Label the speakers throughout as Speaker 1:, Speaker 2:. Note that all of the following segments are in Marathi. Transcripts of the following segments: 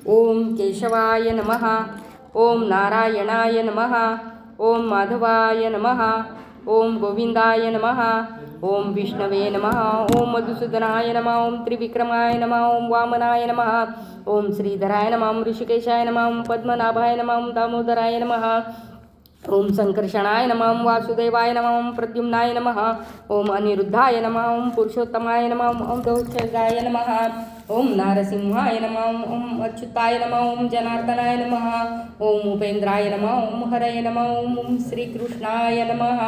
Speaker 1: ओम केशवाय नमः. ओम नारायणाय नमः. ओम माधवाय नमः. ओम गोविंदाय नमः. ओम विष्णवे नमः. ओम मधुसूदनाय नमः. ओम त्रिविक्रमाय नमः. ओम वामनाय नमः. ओम श्रीधराय नमः. ओम ऋषिकेशाय नमः. ओम पद्मनाभाय नमः. ओम दामोदराय नमः. ओम संकर्षणाय नमः. ओम वासुदेवाय नमः. ओम प्रद्युम्नाय नमः. ओम अनिरुद्धाय नमः. ओम पुरुषोत्तमाय नमः. ओम दौत्यगाय नमः. ओम नारसिंहाय नमः. ओम अच्युताय नमः. ओम जनार्दनाय नमः. ओम उपेंद्राय नमः. ओम हरये नमः. ओम श्रीकृष्णाय नमः.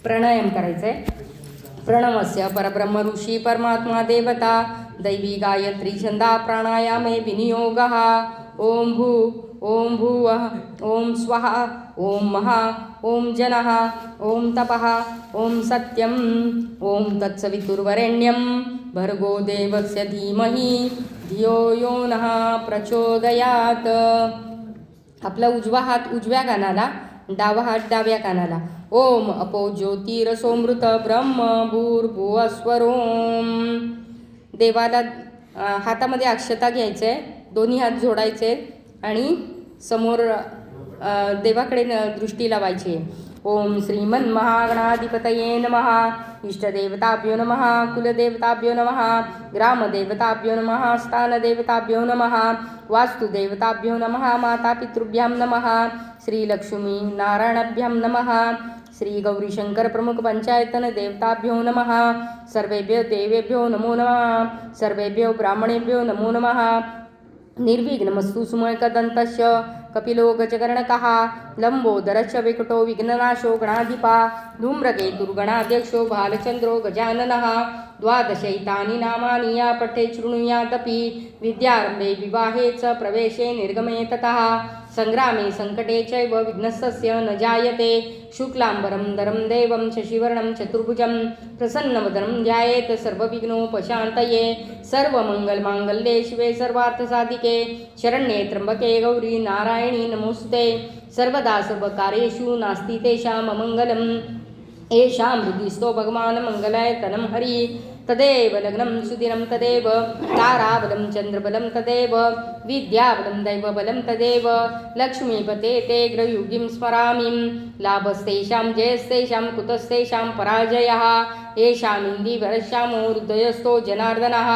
Speaker 1: प्राणायाम करायचंय. प्रणवस्य परब्रह्म ऋषी परमात्मा देवता दैवी गायत्री छंदा प्राणायामे विनियोगः. ओम भू ओम भुवः ओम स्वः ओम महा ओम जनः ओम तपः ओम सत्यम ओम तत्सवितुर्वरेण्यं भर्गो देवस्य धीमहि धियो यो नः प्रचोदयात्. आपला उजवा हात उजव्या कानाला, डावा हात डाव्या कानाला. ओम अपो ज्योतिरसोमृत ब्रह्म भूर्भुवस्वरोम. देवाला हातामध्ये अक्षता घ्यायचे आहे, दोन्ही हात जोडायचे आणि समोर देवाकडे दृष्टी लावायची. ओम श्रीमन्महागणाधिपतये नमः. इष्टदेवताभ्यो नमः. कुलदेवताभ्यो नमः. ग्रामदेवताभ्यो नमः. स्थानदेवताभ्यो नमः. वास्तुदेवताभ्यो नमः. मातापितृभ्यां नमः. श्रीलक्ष्मी नारायणाभ्यां नमः. श्री गौरीशंकर प्रमुख पंचायतन देवताभ्यो नमः. सर्वेभ्यो देवेभ्यो नमो नमः. सर्वेभ्यो ब्राह्मणेभ्यो नमो नमः. निर्विघ्नमस्तु सुमयकदन्तस्य कपिलो गजकर्णकः लंबोदरश्च विकटो विघ्ननाशो गणाधिपा धूम्रकेतुर्गणाध्यक्षो बालचन्द्रो गजाननः. द्वादशैतानि नामानि या पठे शृणुयादपि विद्यारम्भे विवाहे च प्रवेशे निर्गमे ततः संग्रामे संकटे चैव विघ्नस्य न जायते. शुक्लाम्बरधरं देवं शशिवर्णं चतुर्भुजं प्रसन्नवदनं ध्यायेत् सर्वविघ्नोपशान्तये. सर्वमङ्गलमाङ्गल्ये शिवे सर्वार्थसाधिके शरण्ये त्र्यम्बके गौरी नारायणी नमोस्तुते. सर्वदा सर्वकार्येषु नास्ति तेषां अमङ्गलम्. येषां हृदिस्थो भगवान् मङ्गलायतनं हरि तदेव लग्नं सुदिनं तदेव ताराबलं चन्द्रबलं तदेव विद्याबलं दैवबलं तदेव लक्ष्मीपते ते ग्रयुगिं स्मरामि. लाभस्तेषां जयस्तेषां कुतस्तेषां पराजयः. येषामिन्दीवरश्यामो हृदयस्थो जनार्दनः.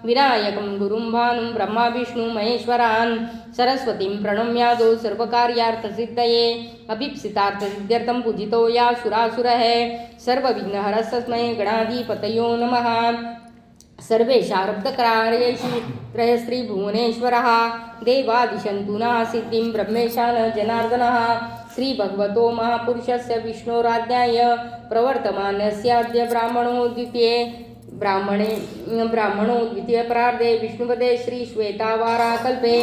Speaker 1: विनायकं गुरुं भानुं ब्रह्मा विष्णु महेश्वरान् सरस्वतीं प्रणम्यादो सर्वकार्यार्थसिद्धये. अभीप्सितार्थसिद्ध्यर्थं पूजितो या सुरासुरः. सर्वविघ्नहरस्तस्मै गणाधिपतयो नमः. सर्वेषारब्धकार्येषु त्रयस्त्रीभुवनेश्वरः देवादिशन्तु नः सिद्धिं ब्रह्मेशान जनार्दनः. श्रीभगवतो महापुरुषस्य विष्णोराध्याय प्रवर्तमानस्याद्य ब्राह्मणो द्वितीय प्रार्धे विष्णुपदे श्रीश्वेतावाराकल्पे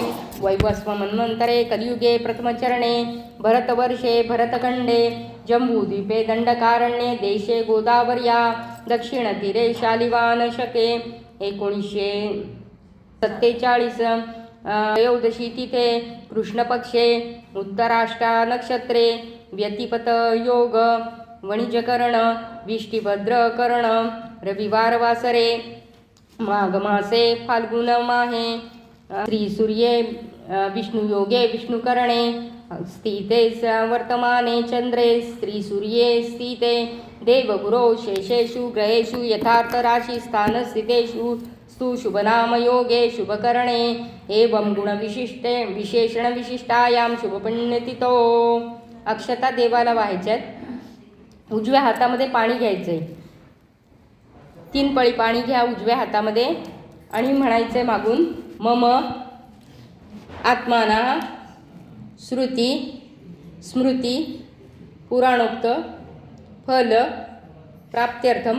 Speaker 1: वैवस्वमन्वन्तरे कलियुगे प्रथमचरणे भरतवर्षे भरतखण्डे जम्बूद्वीपे दण्डकारण्ये देशे गोदावर्या दक्षिणतीरे शालिवानशके 1947 त्रयोदशी तिथे कृष्णपक्षे उत्तराष्टा नक्षत्रे व्यतिपत योग वणिजकरण विष्टिभद्रकरण रविवारवासरे माघमासे फाल्गुनमाहे श्रीसूर्ये विष्णुयोगे विष्णुकरणे स्थिते वर्तमाने चंद्रे श्रीसूर्ये स्थिते देवगुरो शेषेषु ग्रहेषु यथार्थराशिस्थानस्थितेषु स्तु शुभनामयोगे शुभकरणे एवं गुणविशिष्टे विशेषणविशिष्टायां शुभपुण्यतिथो. अक्षता देवाला व्हायच्यात. उजव्या हातामध्ये पाणी घ्यायचंय. 3 पळी पाणी घ्या उजव्या हातामध्ये आणि म्हणायचंय मागून मम आत्माना श्रुती स्मृती पुराणोक्त फल प्राप्त्यर्थम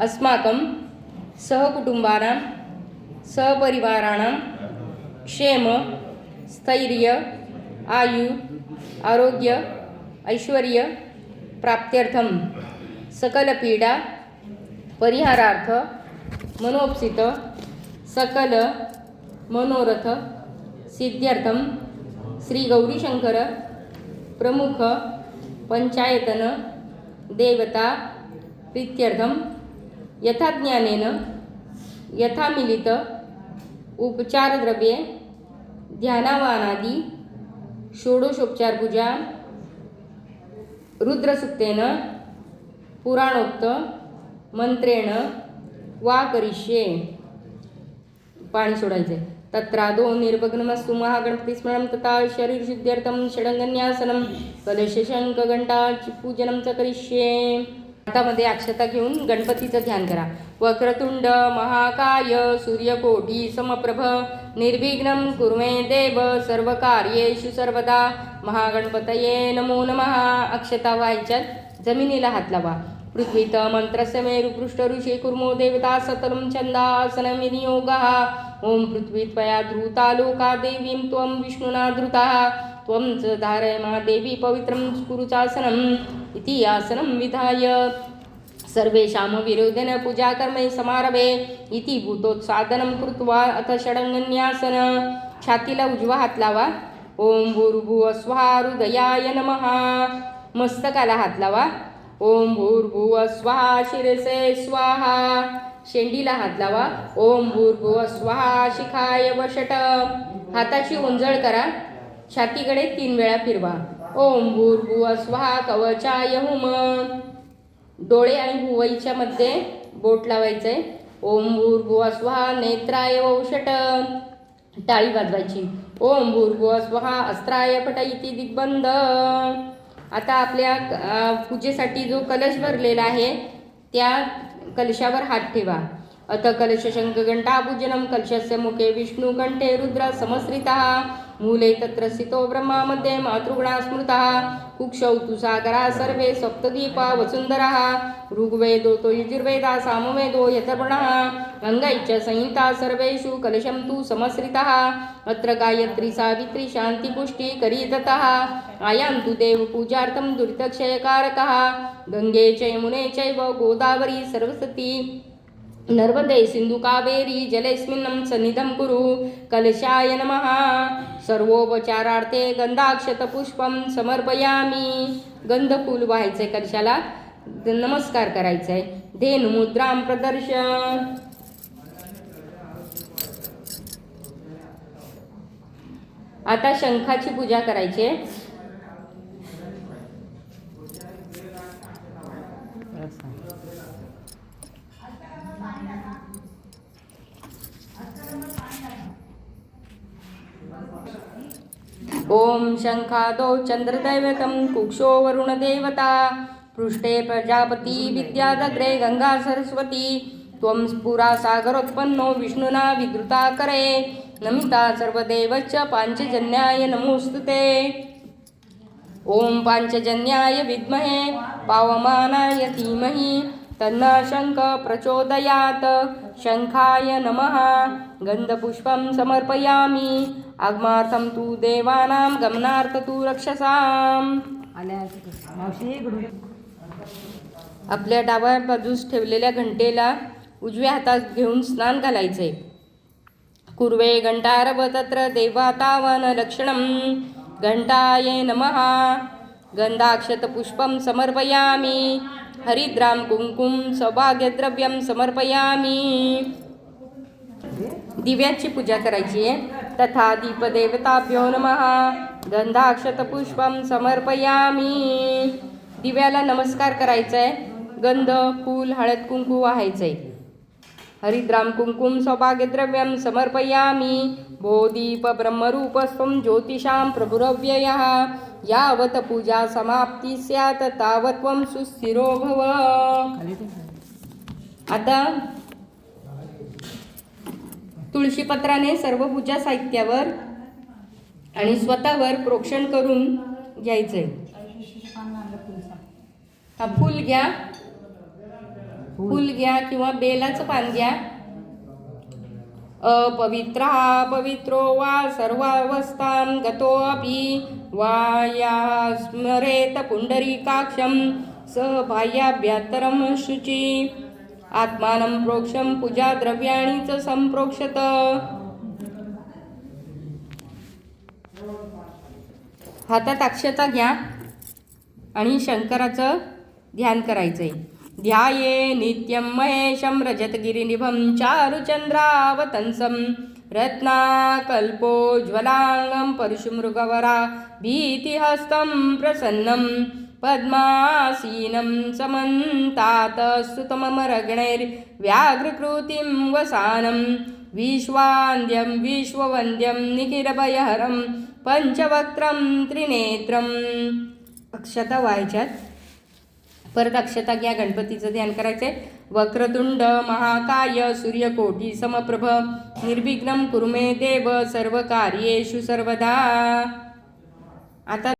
Speaker 1: अस्माकं सहकुटुंबानां सहपरिवाराणां क्षेम स्थैर्य आयु आरोग्य ऐश्वर्य प्राप्त्यर्थम सकल पीडा परिहारार्थ मनोप्सित सकल मनोरथ सिद्ध्यर्थम श्री गौरीशंकर प्रमुख पंचायतन देवता प्रीत्यर्थम यथाज्ञानेन यथामिलित उपचार द्रव्ये ध्यानावानादी षोडशोपचार पूजा रुद्रसूक्तेन पुराणोक्त मंत्रेण वा करिष्ये. पाणी सोडायचे. तत्रादो निर्विघ्नमस्तु महागणपतिस्मरणं तथा शरीरशुद्ध्यर्थं षडंगन्यासनं कलशशंखघंटा पूजनं च करिष्ये. हातामध्ये अक्षता घेऊन गणपतीचं ध्यान करा. वक्रतुंड महाकाय सूर्यकोटी समप्रभ निर्विघ्नं कुरु मे देव सर्वकार्येषु सर्वदा. महागणपतये नमो नमः. अक्षता व्हायच्यात जमिनीला हात लावा. पृथ्वीत मंत्रस्य मेरु पृष्ठ ऋषी कुर्मो देवता सतलं छंदासनं विनियोगः. ओम पृथ्वी त्वया धृता लोका देवीं त्वं विष्णुना धृतः त्वं च धारय मा देवी पवित्रं कुरु चासनम् इति आसनं विधाय सर्वेषां विरोधेन पूजा कर्मे समारभे इति भूतोत्सादनं कृत्वा अथ षडंगन्यासन. छातीला उजवा हात लावा. ओम भूर्भुवः स्वः हृदयाय नमः. मस्तकाला हात लावा. ओम भूर्भुवः स्वः शिरसे स्वाहा. शेंडीला हात लावा. ओम भूर्भुवः स्वः शिखाय वषट. हाताची ओंजळ करा. छातीकडे 3 वेळा फिरवा. ओम भूर्भुवः स्वः कवचाय हुम. डोळे आणि भुवईच्या मध्ये बोट लावायचंय. ओम भूर्भुवः स्वः नेत्राय वषट. टाळी वाजवायची. ओम भूर्भुवः स्वः अस्त्राय फट इति दिग्बंध. आता आपल्या पूजेसाठी जो कलश भरलेला आहे त्या कलशावर हात ठेवा. अथ कलश शंखघंटा पूजनं. कलशस्य मुखे विष्णु कंठे रुद्र समश्रितः मूले तत्र स्थितो ब्रह्मा मध्ये मातृगुणा स्मृतः. कुक्षौ तु सागरा सर्वे सप्तदीपा वसुंधरः. ऋग्वेदो तो यजुर्वेदा सामवेदो यथर्वणः. अंगैश्च संहिता सर्वेषु कलशं तु समश्रितः. अत्र गायत्री सावित्री शांती पुष्टि करीततः. आयान्तु देव पूजार्थं दुरितक्षयकारकः. गंगे च यमुने चैव गोदावरी सरस्वती नर्मदे सिंधु कावेरी जलेस्मिन्नं सन्निधं कुरु. कलशाय नमः. सर्वोपचारार्थे गंधाक्षत पुष्पं समर्पयामी. गंधफूल व्हायचे कलशाला. नमस्कार करायचंय. धेनुमुद्रां प्रदर्श. आता शंखाची पूजा करायची. ओम शंखादौ चंद्रदैवतं कुक्षो वरुणदेवता. पृष्ठे प्रजापती विद्यादग्रे गंगा सरस्वती. त्वं स्फुरा सागरोत्पन्नो विष्णुना विद्रुता करे. नमिता सर्वदेवश्च पांचजन्याय नमोस्तुते. ओम पांचजन्याय विद्महे पावमानाय धीमहि तन्नः शंख प्रचोदयात्. शंखाय नमः. गंधपुष्पं समर्पयामि. आगमार्थं तु देवानां गमनार्थ तु रक्षसाम्. आपल्या डाव्या बाजूस ठेवलेल्या घंटेला उजव्या हातात घेऊन स्नान घालायचे. कुर्वे घंटारव तत्र देवातावन लक्षणं. घंटाये नमः. गंधाक्षत पुष्पं समर्पयामि. हरिद्रां कुंकुम सौभाग्यद्रव्यं समर्पयामि. दिव्याची पूजा करायची आहे. तथा दीपदेवताभ्यो नमः. गंधाक्षत पुष्पं समर्पयामि. दिव्याला नमस्कार करायचा आहे. गंध फूल हळद कुंकू व्हायचंय. हरिद्रां कुंकुम सौभाग्यद्रव्यं समर्पयामि. भो दीप ब्रह्मरूपस्त्वं ज्योतिषां प्रभुरव्ययः. यावत पूजा समाप्ती स्यात् तावत् त्वं सुस्थिरो भव. आता तुळशीपत्राने सर्व पूजा साहित्यावर आणि स्वतःवर प्रोक्षण करून घ्यायचंय. हा फूल घ्या. फूल घ्या किंवा बेलाचं पान घ्या. अपवित्र पवित्रो वा सर्वावस्थां गतोऽपि वा या स्मरेत पुंडरीकाक्षं स बाह्याभ्यन्तरं शुचि. आत्मानं प्रोक्षं पूजा द्रव्याणि च संप्रोक्षत. हातात अक्षता घ्या आणि शंकराचं ध्यान करायचंय. ध्याये नित्यं महेशं रजतगिरिनिभं चारुचंद्रावतंसं रत्नाकल्पोज्ज्वलाङ्गं परशुमृगवरा भीतिहस्तं प्रसन्नं पद्मासीनं समन्तात् स्तुतममरगणैर्व्याघ्रकृतिं वसानं विश्वान्द्यं विश्ववन्द्यं निखिलभयहरं पंचवक्त्रं त्रिनेत्रम्. अक्षता व्हायच्यात. परत अक्षता घ्या. गणपतीचं ध्यान करायचंय. वक्रतुंड महाकाय सूर्यकोटी समप्रभ निर्विघ्नं कुरु मे देव सर्वकार्येषु सर्वदा. आता